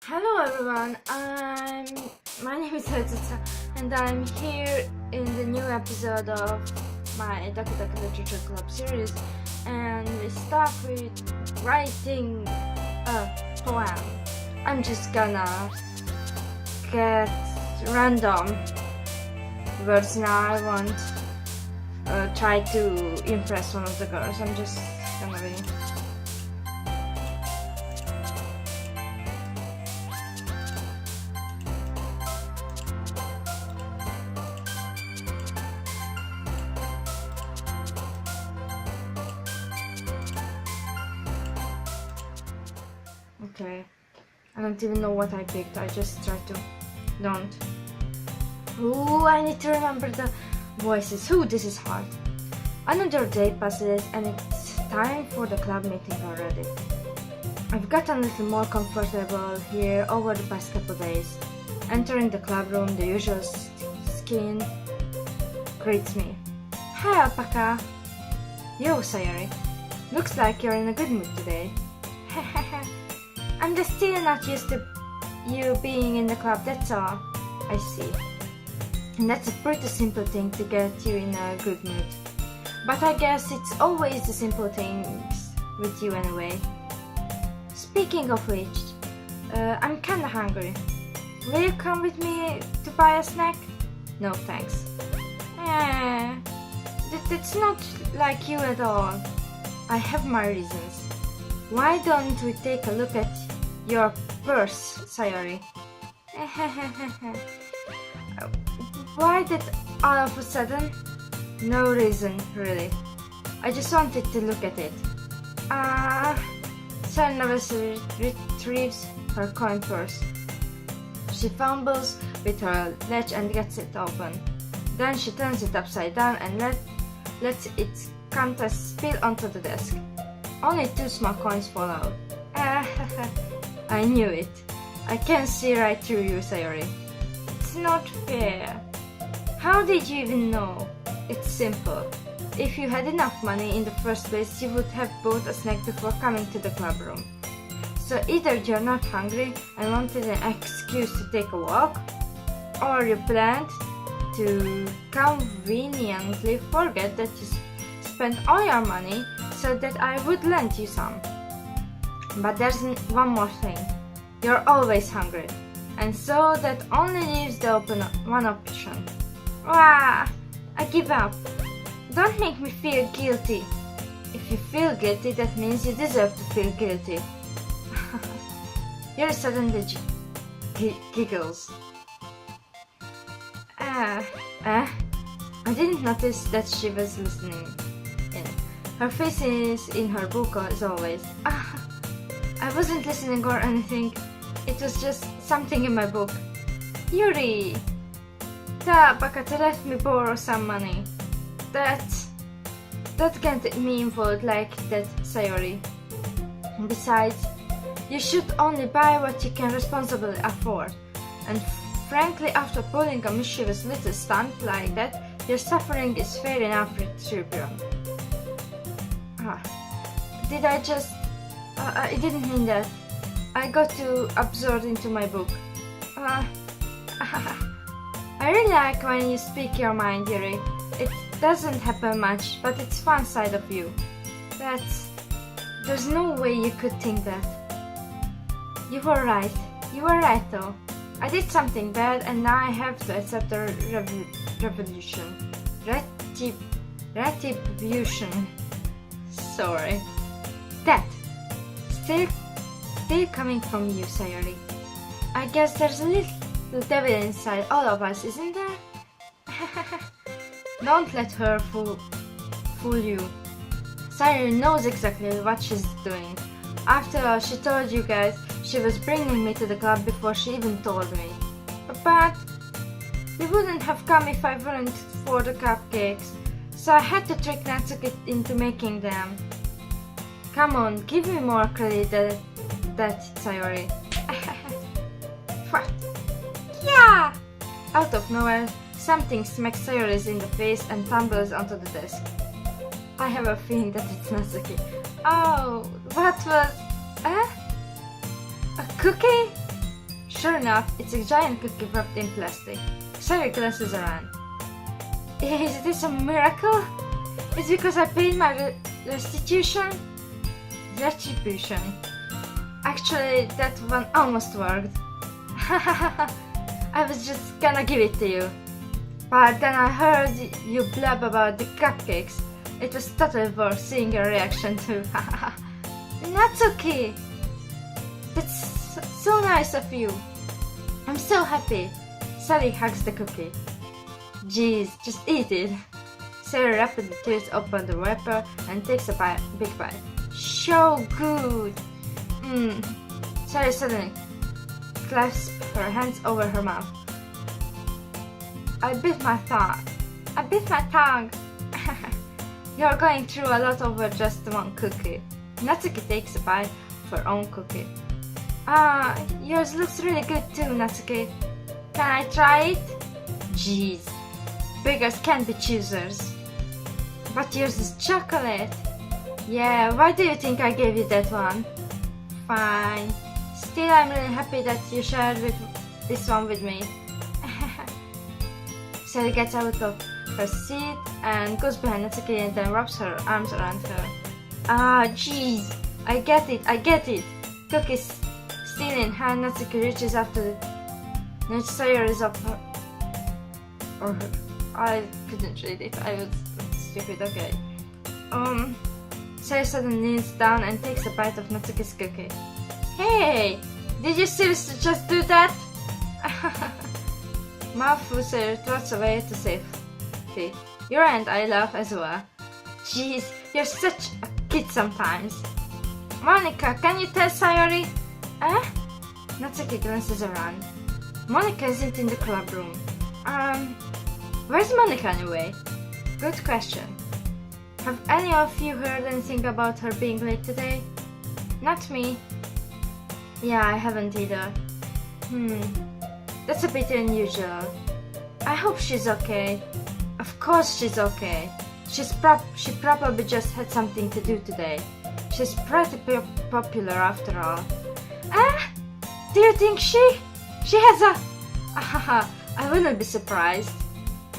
Hello everyone, my name is AyaCica and I'm here in the new episode of my Doki Literature Club series, and we start with writing a poem. I'm just gonna get random words now. I won't try to impress one of the girls. I'm just gonna be okay. I don't even know what I picked. I just tried to don't. Ooh, I need to remember the voices. Ooh, this is hard. Another day passes and it's time for the club meeting already. I've gotten a little more comfortable here over the past couple days. Entering the club room, the usual skin greets me. Hi, Alpaca. Yo, Sayori. Looks like you're in a good mood today. I'm just still not used to you being in the club, that's all. I see. And that's a pretty simple thing to get you in a good mood. But I guess it's always the simple things with you anyway. Speaking of which, I'm kinda hungry. Will you come with me to buy a snack? No thanks. That's not like you at all. I have my reasons. Why don't we take a look at your purse, Sayori? Why that all of a sudden? No reason, really. I just wanted to look at it. Sayori nervously retrieves her coin purse. She fumbles with her latch and gets it open. Then she turns it upside down and lets its contents spill onto the desk. Only 2 small coins fall out. I knew it. I can see right through you, Sayori. It's not fair. How did you even know? It's simple. If you had enough money in the first place, you would have bought a snack before coming to the club room. So either you're not hungry and wanted an excuse to take a walk, or you planned to conveniently forget that you spent all your money so that I would lend you some. But there's one more thing. You're always hungry, and so that only leaves the one option. Ah, I give up. Don't make me feel guilty. If you feel guilty, that means you deserve to feel guilty. Yuri suddenly giggles. I didn't notice that she was listening in. Her face is in her book as always. I wasn't listening or anything. It was just something in my book. Yuri! Tell Alpaca to let me borrow some money. Don't get me involved like that, Sayori. Besides, you should only buy what you can responsibly afford. And frankly, after pulling a mischievous little stunt like that, your suffering is fair enough retribution. Did I just... I didn't mean that. I got too absorbed into my book. I really like when you speak your mind, Yuri. It doesn't happen much, but it's fun side of you. There's no way you could think that. You were right. You were right though. I did something bad and now I have to accept the revolution. Retribution. Sorry. That. Still coming from you, Sayori. I guess there's a little devil inside all of us, isn't there? Don't let her fool you. Sayori knows exactly what she's doing. After all, she told you guys she was bringing me to the club before she even told me. But you wouldn't have come if I weren't for the cupcakes, so I had to trick Natsuki into making them. Come on, give me more credit than that, Sayori. What? Yeah! Out of nowhere, something smacks Sayori in the face and tumbles onto the desk. I have a feeling that it's Natsuki. Oh, what was... A cookie? Sure enough, it's a giant cookie wrapped in plastic. Sayori glances around. Is this a miracle? It's because I paid my restitution? Retribution. Actually, that one almost worked. I was just gonna give it to you. But then I heard you blab about the cupcakes. It was totally worth seeing your reaction too. Natsuki! That's so nice of you. I'm so happy. Sally hugs the cookie. Jeez, just eat it. Sarah rapidly tears open the wrapper and takes a big bite. So good. Sarah suddenly clasps her hands over her mouth. I bit my tongue. You're going through a lot over just one cookie. Natsuki takes a bite of her own cookie. Yours looks really good too, Natsuki. Can I try it? Jeez, beggars can't be choosers. But yours is chocolate. Yeah, why do you think I gave you that one? Fine. Still, I'm really happy that you shared this one with me. Sally gets out of her seat and goes behind Natsuki and then wraps her arms around her. Jeez. I get it. Cookie's still in hand. Natsuki reaches after the Sayori is up her. Or her. I couldn't read it. I was stupid. Okay. Sayori suddenly kneels down and takes a bite of Natsuki's cookie. Hey! Did you seriously just do that? Mouthful Sayori trots away to safety. Your aunt I laugh as well. Jeez, you're such a kid sometimes. Monika, can you tell Sayori? Natsuki glances around. Monika isn't in the club room. Where's Monika anyway? Good question. Have any of you heard anything about her being late today? Not me. Yeah, I haven't either. That's a bit unusual. I hope she's okay. Of course she's okay. She probably just had something to do today. She's pretty popular after all. Do you think she has a... I wouldn't be surprised.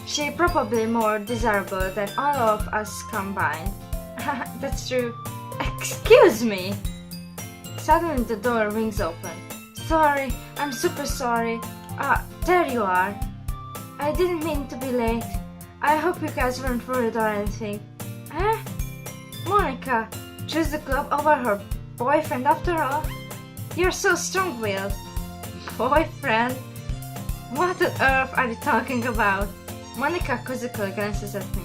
She's probably more desirable than all of us combined. That's true. Excuse me! Suddenly the door rings open. Sorry, I'm super sorry. There you are. I didn't mean to be late. I hope you guys weren't worried or anything. Monika, choose the club over her boyfriend after all? You're so strong-willed. Boyfriend? What on earth are you talking about? Monika quizzically glances at me.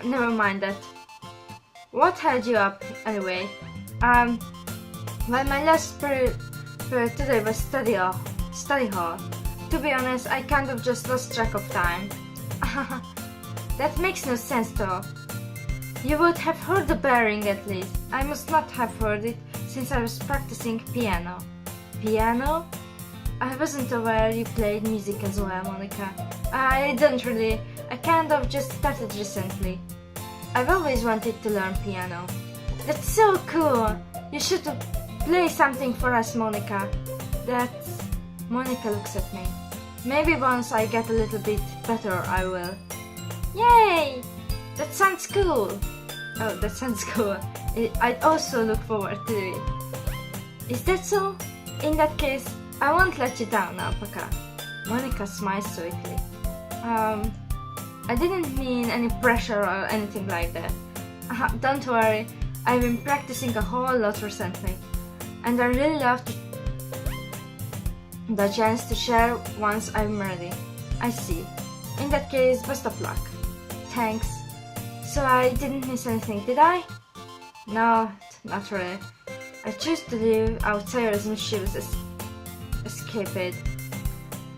Never mind that. What held you up, anyway? Well, my last period today was study hall. To be honest, I kind of just lost track of time. That makes no sense though. You would have heard the bell ring at least. I must not have heard it since I was practicing piano. Piano? I wasn't aware you played music as well, Monika. I don't really. I kind of just started recently. I've always wanted to learn piano. That's so cool! You should play something for us, Monika. Monika looks at me. Maybe once I get a little bit better, I will. Yay! That sounds cool! Oh, that sounds cool. I'd also look forward to it. Is that so? In that case, I won't let you down, Alpaca. Monika smiles sweetly. I didn't mean any pressure or anything like that. Don't worry, I've been practicing a whole lot recently. And I really love the chance to share once I'm ready. I see. In that case, best of luck. Thanks. So I didn't miss anything, did I? No, not really. I choose to leave out Sayori's mischievous escapade.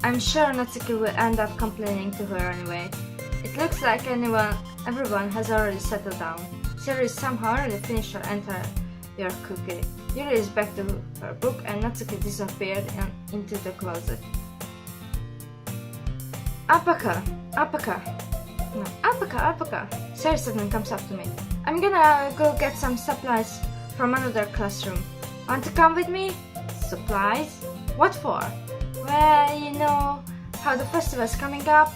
I'm sure Natsuki will end up complaining to her anyway. It looks like everyone has already settled down. Sayori somehow already finished her entire cookie. Yuri is back to her book and Natsuki disappeared into the closet. Alpaca! Sayori suddenly comes up to me. I'm gonna go get some supplies from another classroom. Want to come with me? Supplies? What for? Well, you know how the festival's coming up?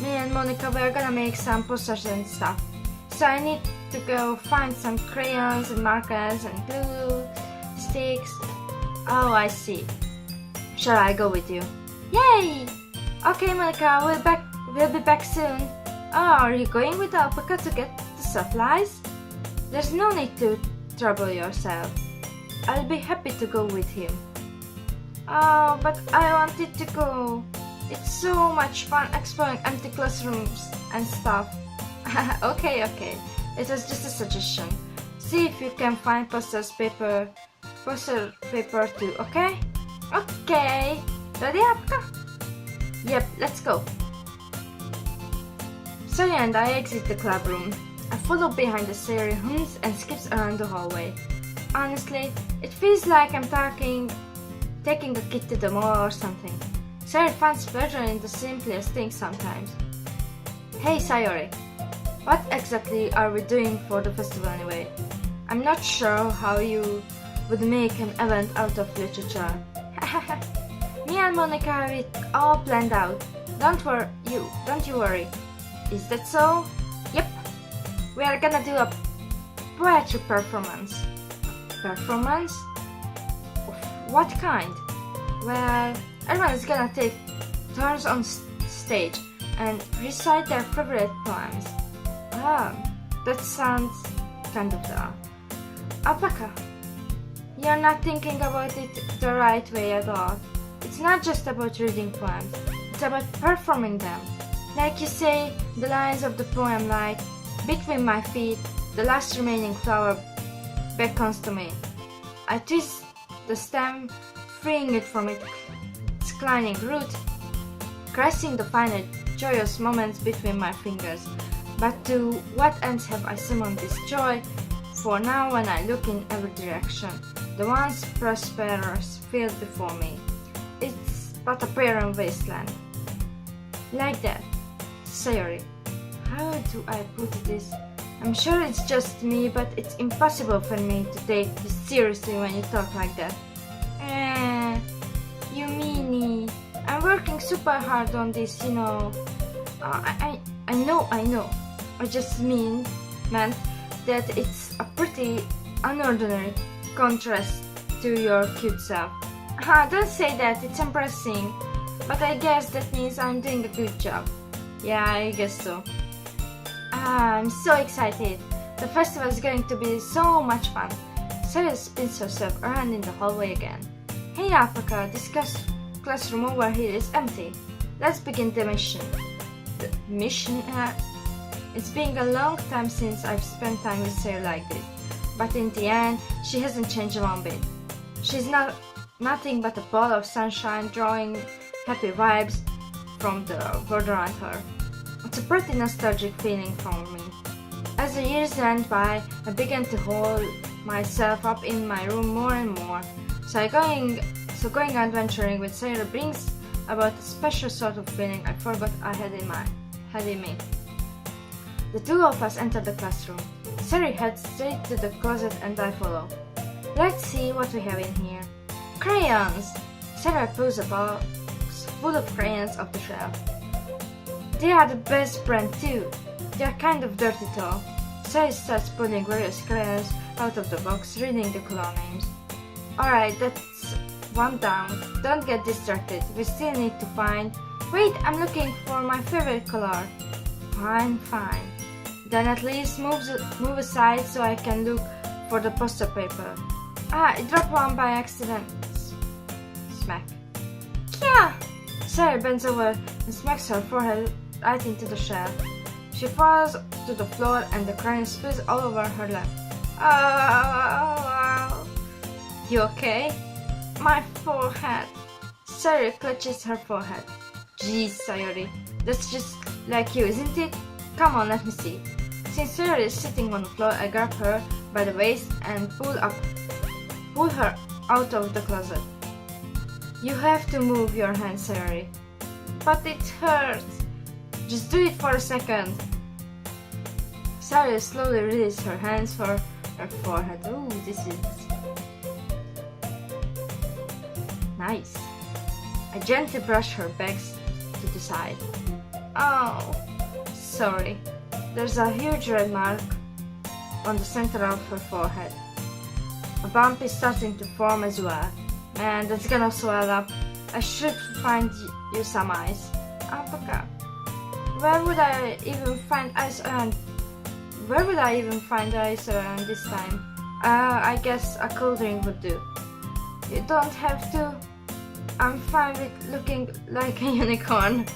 Me and Monica were gonna make some posters and stuff. So I need to go find some crayons and markers and glue sticks. Oh, I see. Shall I go with you? Yay! Okay, Monica, we'll be back soon. Oh, are you going with Alpaca to get the supplies? There's no need to trouble yourself. I'll be happy to go with him. Oh, but I wanted to go. It's so much fun exploring empty classrooms and stuff. Okay. It was just a suggestion. See if you can find poster paper too, okay? Okay. Ready, Apka? Yep, let's go. Sonia and I exit the club room. I follow behind the Sayori hums and skips around the hallway. Honestly, it feels like I'm taking a kid to the mall or something. Sayori finds pleasure in the simplest things sometimes. Hey Sayori, what exactly are we doing for the festival anyway? I'm not sure how you would make an event out of literature. Me and Monica have it all planned out. Don't you worry. Is that so? Yep. We are gonna do a poetry performance. Performance? Of what kind? Well, everyone is gonna take turns on stage and recite their favorite poems. Ah, that sounds kind of dull. Alpaca, you're not thinking about it the right way at all. It's not just about reading poems, it's about performing them. Like you say, the lines of the poem like, between my feet, the last remaining flower beckons to me. I twist the stem, freeing it from its clinging root, caressing the final joyous moments between my fingers. But to what ends have I summoned this joy? For now when I look in every direction, the once prosperous field before me. It's but a barren wasteland. Like that. Sayori, how do I put this? I'm sure it's just me, but it's impossible for me to take you seriously when you talk like that. You meanie. I'm working super hard on this, you know. I know. I just meant that it's a pretty unordinary contrast to your cute self. Don't say that, it's embarrassing. But I guess that means I'm doing a good job. Yeah, I guess so. I'm so excited. The festival is going to be so much fun. Sarah spins herself around in the hallway again. Hey Alpaca, this classroom over here is empty. Let's begin the mission. The mission? It's been a long time since I've spent time with Sarah like this. But in the end, she hasn't changed one bit. She's nothing but a ball of sunshine drawing happy vibes from the world around her. It's a pretty nostalgic feeling for me. As the years went by, I began to hold myself up in my room more and more. So going adventuring with Sarah brings about a special sort of feeling I forgot I had in me. The two of us enter the classroom. Sarah heads straight to the closet and I follow. Let's see what we have in here. Crayons! Sarah pulls a box full of crayons off the shelf. They are the best brand too. They are kind of dirty though. Sarah starts pulling various crayons out of the box, reading the color names. Alright, that's one down. Don't get distracted. We still need to find... Wait, I'm looking for my favorite color. Fine. Then at least move aside so I can look for the poster paper. I dropped one by accident. Smack. Yeah! Sarah bends over and smacks her forehead right into the shelf. She falls to the floor and the crayon spills all over her lap. Oh, you okay? My forehead. Sayori clutches her forehead. Geez, Sayori, that's just like you, isn't it? Come on, let me see. Since Sayori is sitting on the floor, I grab her by the waist and pull her out of the closet. You have to move your hand, Sayori. But it hurts. Just do it for a second. Sayori slowly releases her hands for her forehead. Ooh, this is nice. I gently brush her back to the side. Oh, sorry. There's a huge red mark on the center of her forehead. A bump is starting to form as well. Man, that's gonna swell up. I should find you some ice. Alpaca. Where would I even find ice around? Where would I even find ice around this time? I guess a cold drink would do. You don't have to. I'm fine with looking like a unicorn.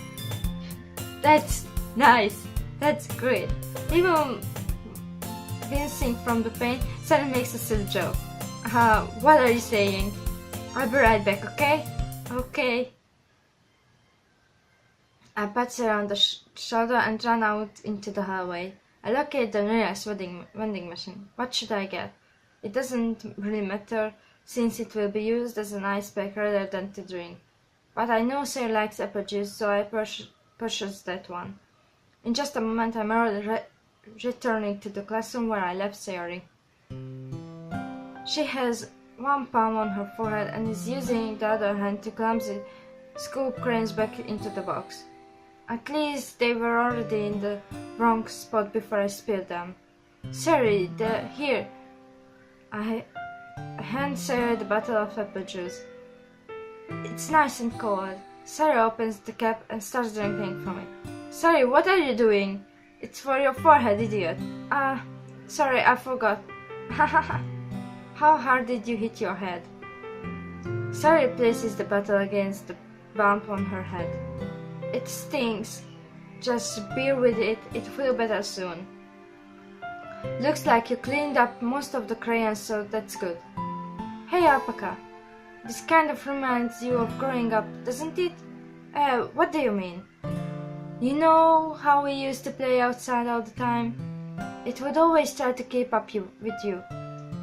That's nice. That's great. Even wincing from the pain, Sarah makes a silly joke. What are you saying? I'll be right back, okay? Okay. I pat her on the shoulder and run out into the hallway. I locate the nearest vending machine. What should I get? It doesn't really matter, since it will be used as an ice pack rather than to drink. But I know Sarah likes apple juice, so I purchase that one. In just a moment, I'm already returning to the classroom where I left Sayori. She has one palm on her forehead and is using the other hand to clumsily scoop grains back into the box. At least they were already in the wrong spot before I spilled them. Sayori, here. I hand Sayori the bottle of apple juice. It's nice and cold. Sayori opens the cap and starts drinking from it. Sayori, what are you doing? It's for your forehead, idiot. Sorry, I forgot. How hard did you hit your head? Sayori places the bottle against the bump on her head. It stings. Just bear with it, it will be better soon. Looks like you cleaned up most of the crayons, so that's good. Hey, Alpaca. This kind of reminds you of growing up, doesn't it? What do you mean? You know how we used to play outside all the time? It would always try to keep up with you.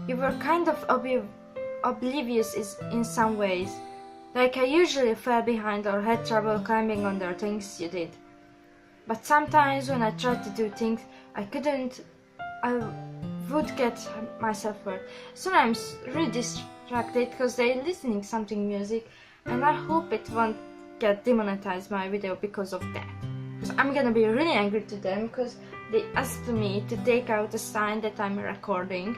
You were kind of oblivious in some ways. Like I usually fell behind or had trouble climbing on the things you did. But sometimes when I tried to do things I couldn't, I would get myself hurt. Sometimes really distracted because they're listening something music, and I hope it won't get demonetized my video because of that. Because I'm gonna be really angry to them because they asked me to take out a sign that I'm recording,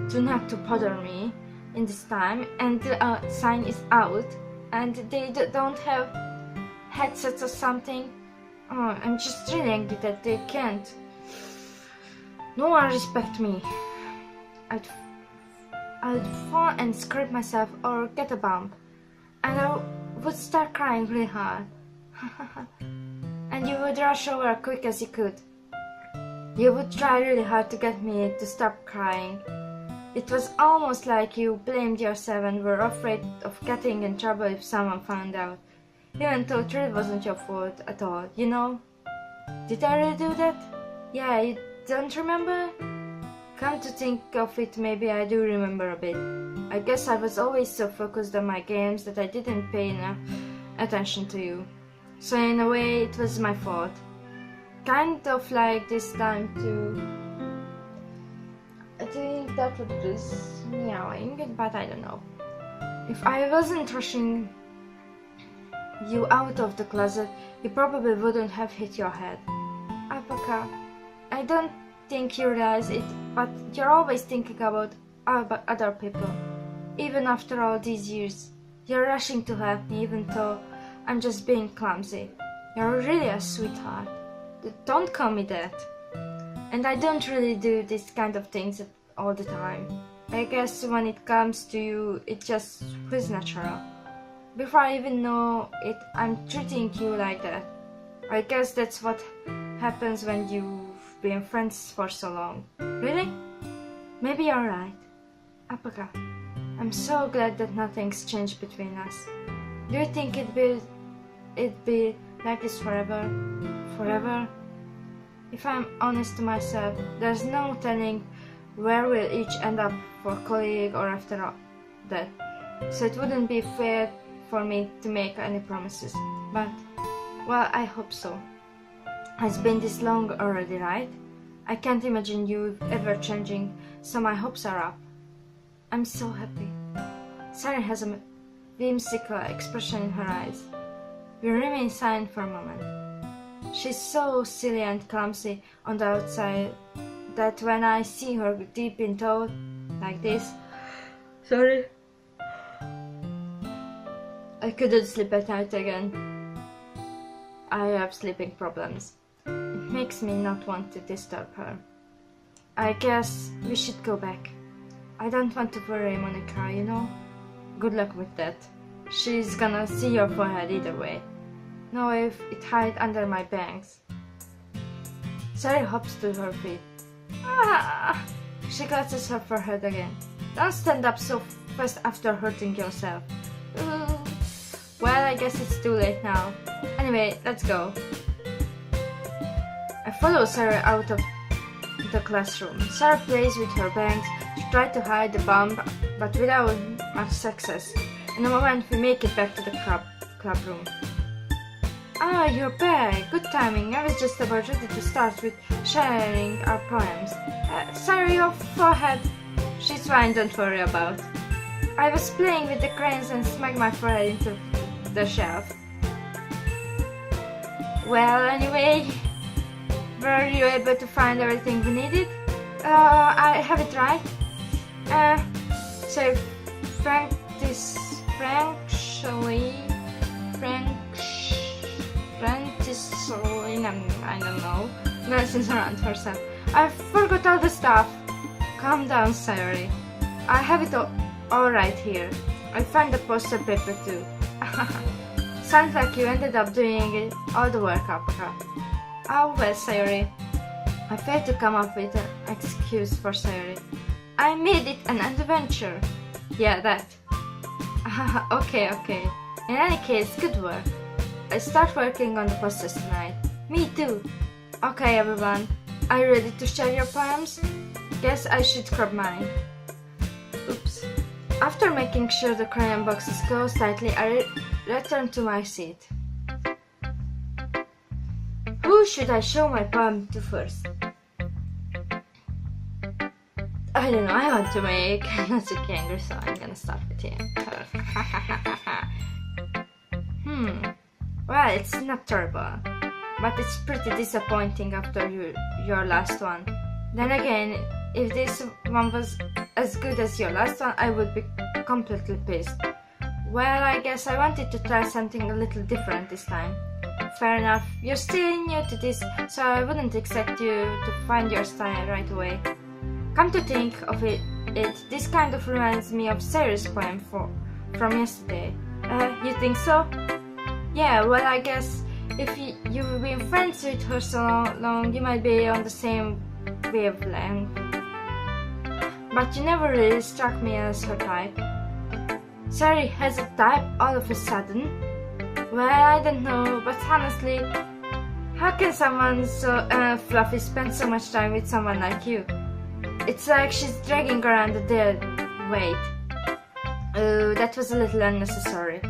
to not to bother me in this time, and the sign is out, and they don't have headsets or something. Oh, I'm just really angry that they can't. No one respect me. I'd fall and scrape myself or get a bump, and I would start crying really hard. And you would rush over as quick as you could. You would try really hard to get me to stop crying. It was almost like you blamed yourself and were afraid of getting in trouble if someone found out, even though it really wasn't your fault at all, you know? Did I really do that? Yeah, you don't remember? Come to think of it, maybe I do remember a bit. I guess I was always so focused on my games that I didn't pay enough attention to you. So in a way, it was my fault. Kind of like this time too. I think that would be meowing, but I don't know. If I wasn't rushing you out of the closet, you probably wouldn't have hit your head. Alpaca, I don't think you realize it, but you're always thinking about other people. Even after all these years, you're rushing to help me even though I'm just being clumsy. You're really a sweetheart. Don't call me that. And I don't really do these kind of things all the time. I guess when it comes to you, it just feels natural. Before I even know it, I'm treating you like that. I guess that's what happens when you've been friends for so long. Really? Maybe you're right. Alpaca, I'm so glad that nothing's changed between us. Do you think it'd be like this forever? Forever? If I'm honest to myself, there's no telling where we'll each end up for college or after all that. So it wouldn't be fair for me to make any promises. But, well, I hope so. It's been this long already, right? I can't imagine you ever changing, so my hopes are up. I'm so happy. Sarah has whimsical expression in her eyes. We remain silent for a moment. She's so silly and clumsy on the outside that when I see her deep in thought, like this, sorry, I couldn't sleep at night again. I have sleeping problems. It makes me not want to disturb her. I guess we should go back. I don't want to worry Monika, you know? Good luck with that. She's gonna see your forehead either way. Know if it hides under my bangs. Sari hops to her feet. Ah! She clutches her forehead again. Don't stand up so fast after hurting yourself. Well, I guess it's too late now. Anyway, let's go. I follow Sarah out of the classroom. Sarah plays with her bangs to try to hide the bump, but without much success. In a moment, we make it back to the club room. Ah, you're back. Good timing. I was just about ready to start with sharing our poems. Sorry, your forehead. She's fine, don't worry about. I was playing with the crayons and smacked my forehead into the shelf. Well, anyway, were you able to find everything we needed? I have it right. So, I don't know, glances around herself. I forgot all the stuff. Calm down, Sayori. I have it all right here. I found the poster paper too. Sounds like you ended up doing all the work, Apaka. Oh well, Sayori. I failed to come up with an excuse for Sayori. I made it an adventure. Yeah, that. Okay. In any case, good work. I start working on the posters tonight. Me too. Okay, everyone. Are you ready to share your poems? Guess I should grab mine. Oops. After making sure the crayon box is closed tightly, I return to my seat. Who should I show my poem to first? I don't know, I want to make Natsuki angry, so I'm gonna start with him. Well, it's not terrible, but it's pretty disappointing after your last one. Then again, if this one was as good as your last one, I would be completely pissed. Well, I guess I wanted to try something a little different this time. Fair enough, you're still new to this, so I wouldn't expect you to find your style right away. Come to think of it, this kind of reminds me of Sarah's poem from yesterday. You think so? Yeah, well, I guess if you've been friends with her so long, you might be on the same wavelength. But you never really struck me as her type. Sarah has a type all of a sudden? Well, I don't know, but honestly, how can someone so fluffy spend so much time with someone like you? It's like she's dragging around the dead weight. That was a little unnecessary.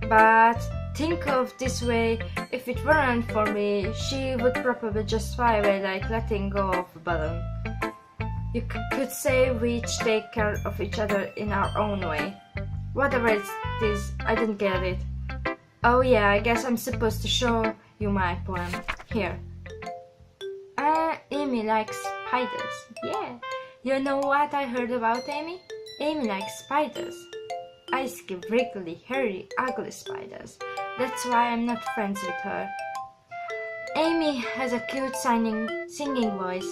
But think of this way, if it weren't for me, she would probably just fly away like letting go of a balloon. You could say we each take care of each other in our own way. Whatever it is, I didn't get it. Oh yeah, I guess I'm supposed to show you my poem. Here. Amy likes spiders. Yeah. You know what I heard about Amy? Amy likes spiders. Icy, wriggly, hairy, ugly spiders. That's why I'm not friends with her. Amy has a cute singing voice.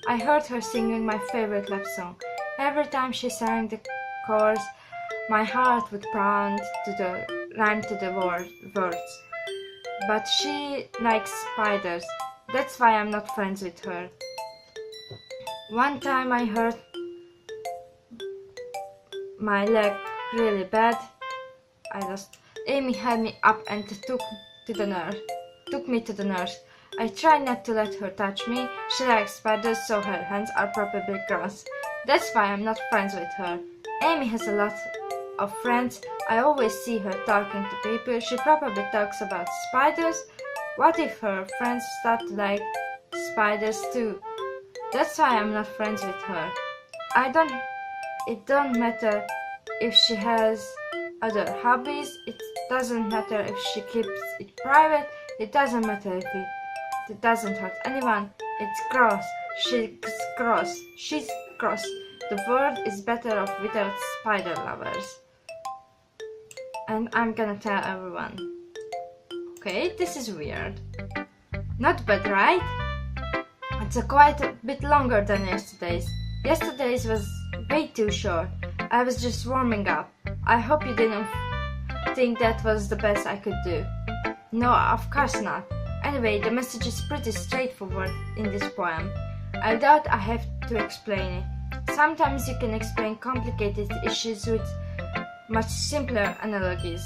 I heard her singing my favorite love song. Every time she sang the chorus, my heart would pound to the rhyme to the words. But she likes spiders. That's why I'm not friends with her. One time I hurt my leg really bad. Amy had me up and took me to the nurse. I tried not to let her touch me. She likes spiders, so her hands are probably gross. That's why I'm not friends with her. Amy has a lot of friends. I always see her talking to people. She probably talks about spiders. What if her friends start to like spiders too? That's why I'm not friends with her. It don't matter if she has other hobbies. It doesn't matter if she keeps it private. It doesn't matter if it doesn't hurt anyone. It's gross. She's gross. She's gross. The world is better off without spider lovers. And I'm gonna tell everyone. Okay, this is weird. Not bad, right? It's quite a bit longer than yesterday's. Yesterday's was way too short. I was just warming up. I hope you didn't think that was the best I could do. No, of course not. Anyway, the message is pretty straightforward in this poem. I doubt I have to explain it. Sometimes you can explain complicated issues with much simpler analogies,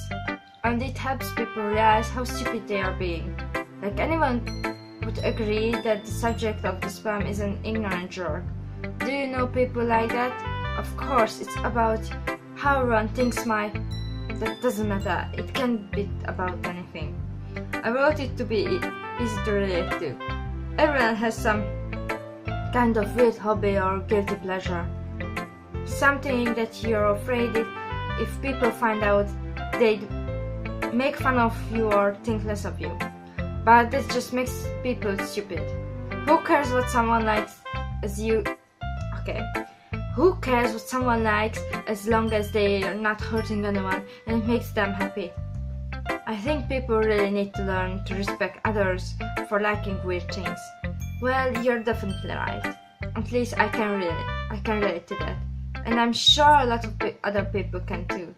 and it helps people realize how stupid they are being. Like, anyone would agree that the subject of this poem is an ignorant jerk. Do you know people like that? Of course, it's about how one thinks that doesn't matter. It can be about anything. I wrote it to be easy to relate to. Everyone has some kind of weird hobby or guilty pleasure. Something that you're afraid if people find out, they'd make fun of you or think less of you. But this just makes people stupid. Who cares what someone likes Who cares what someone likes as long as they are not hurting anyone and it makes them happy? I think people really need to learn to respect others for liking weird things. Well, you're definitely right. At least I can relate to that. And I'm sure a lot of other people can too.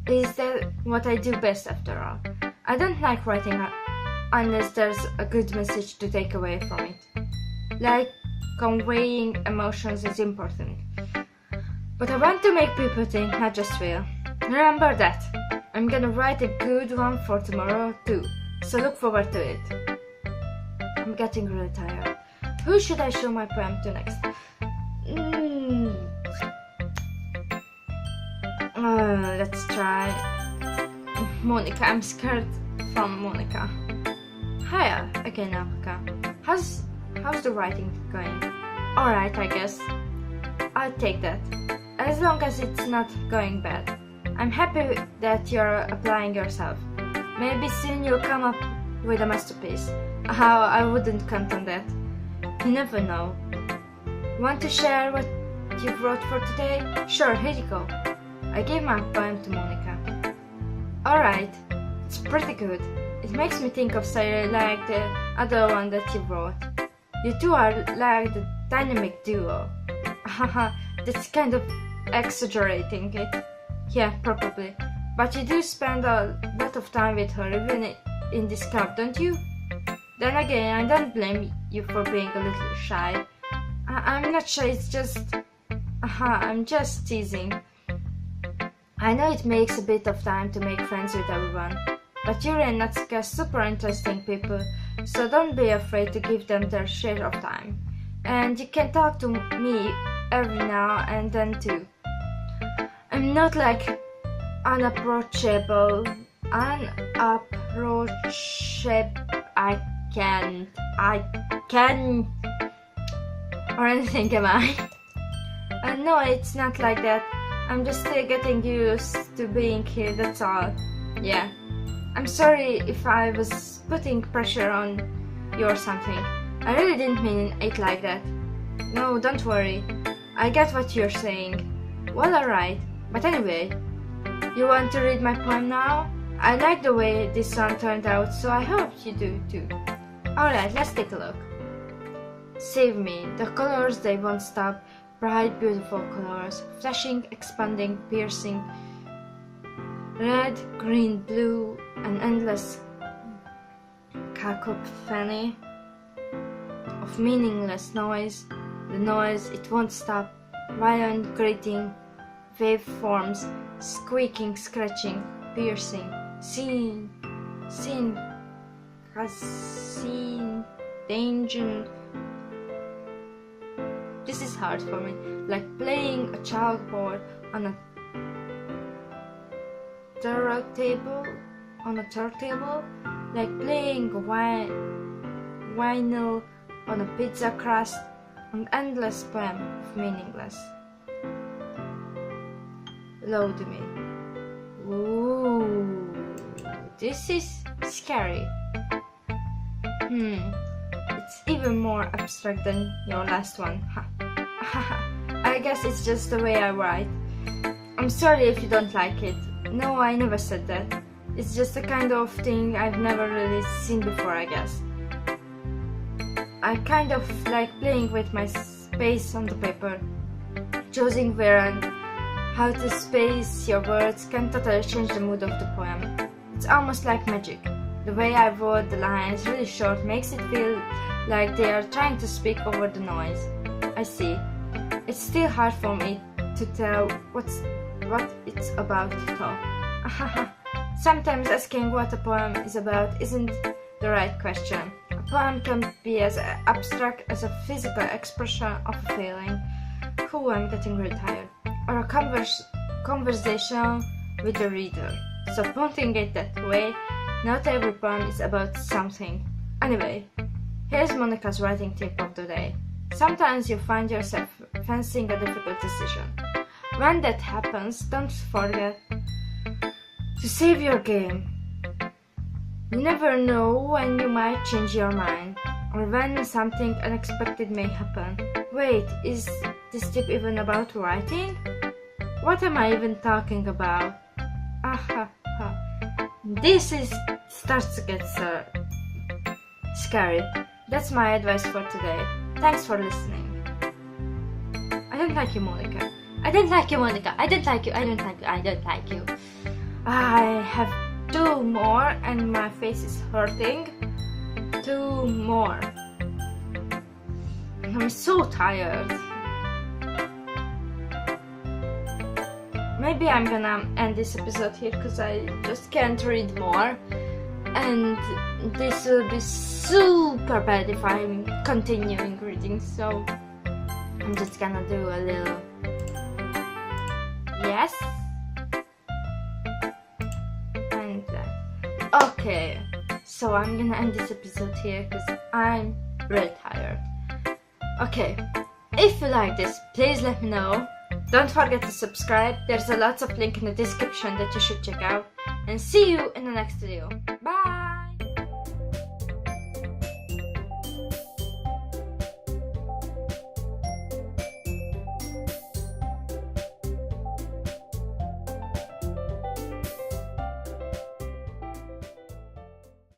Is that what I do best after all? I don't like writing unless there's a good message to take away from it. Like, conveying emotions is important. But I want to make people think, not just feel. Remember that. I'm gonna write a good one for tomorrow too, so look forward to it. I'm getting really tired. Who should I show my poem to next? Let's try MONIKA. I'm scared from MONIKA. Hiya again, Alpaca. How's the writing going? Alright, I guess. I'll take that. As long as it's not going bad. I'm happy that you're applying yourself. Maybe soon you'll come up with a masterpiece. I wouldn't count on that. You never know. Want to share what you wrote for today? Sure, here you go. I gave my poem to MONIKA. Alright, it's pretty good. It makes me think of Sayre like the other one that you wrote. You two are like the dynamic duo. Haha, that's kind of exaggerating it. Yeah, probably. But you do spend a lot of time with her, even in this club, don't you? Then again, I don't blame you for being a little shy. I'm not shy, it's just... I'm just teasing. I know it makes a bit of time to make friends with everyone, but Yuri and Natsuka are super interesting people, so don't be afraid to give them their share of time. And you can talk to me every now and then too. I'm not like unapproachable. I can, or anything, am I? No, it's not like that. I'm just still getting used to being here, that's all. Yeah. I'm sorry if I was putting pressure on you or something. I really didn't mean it like that. No, don't worry. I get what you're saying. Well, alright. But anyway, you want to read my poem now? I like the way this one turned out, so I hope you do too. Alright, let's take a look. Save me. The colors, they won't stop. Bright, beautiful colors. Flashing, expanding, piercing. Red, green, blue, an endless cacophony of meaningless noise. The noise, it won't stop. Violent, grating, waveforms, squeaking, scratching, piercing, seen, danger. This is hard for me, like playing a chalkboard on a turntable, like playing vinyl on a pizza crust, an endless poem of meaningless. Load me, Ooh, this is scary. It's even more abstract than your last one. I guess it's just the way I write. I'm sorry if you don't like it. No, I never said that. It's just the kind of thing I've never really seen before, I guess. I kind of like playing with my space on the paper. Choosing where and how to space your words can totally change the mood of the poem. It's almost like magic. The way I wrote the lines really short makes it feel like they are trying to speak over the noise. I see. It's still hard for me to tell what it's about to talk. Sometimes asking what a poem is about isn't the right question. A poem can be as abstract as a physical expression of a feeling. I'm getting really tired. Or a conversation with the reader. So putting it that way, not every poem is about something. Anyway, here's Monika's writing tip of the day. Sometimes you find yourself facing a difficult decision. When that happens, don't forget to save your game. You never know when you might change your mind, or when something unexpected may happen. Wait, is this tip even about writing? What am I even talking about? This starts to get scary. That's my advice for today. Thanks for listening. I don't like you, Monika. I don't like you, Monika. I don't like you. I don't like you. I don't like you. I have 2 more and my face is hurting. 2 more. I'm so tired. Maybe I'm gonna end this episode here because I just can't read more. And this will be super bad if I'm continuing reading, so I'm just gonna do a little yes and that. Okay, so I'm gonna end this episode here because I'm really tired. Okay, if you like this, please let me know. Don't forget to subscribe. There's a lot of link in the description that you should check out. And see you in the next video. Bye!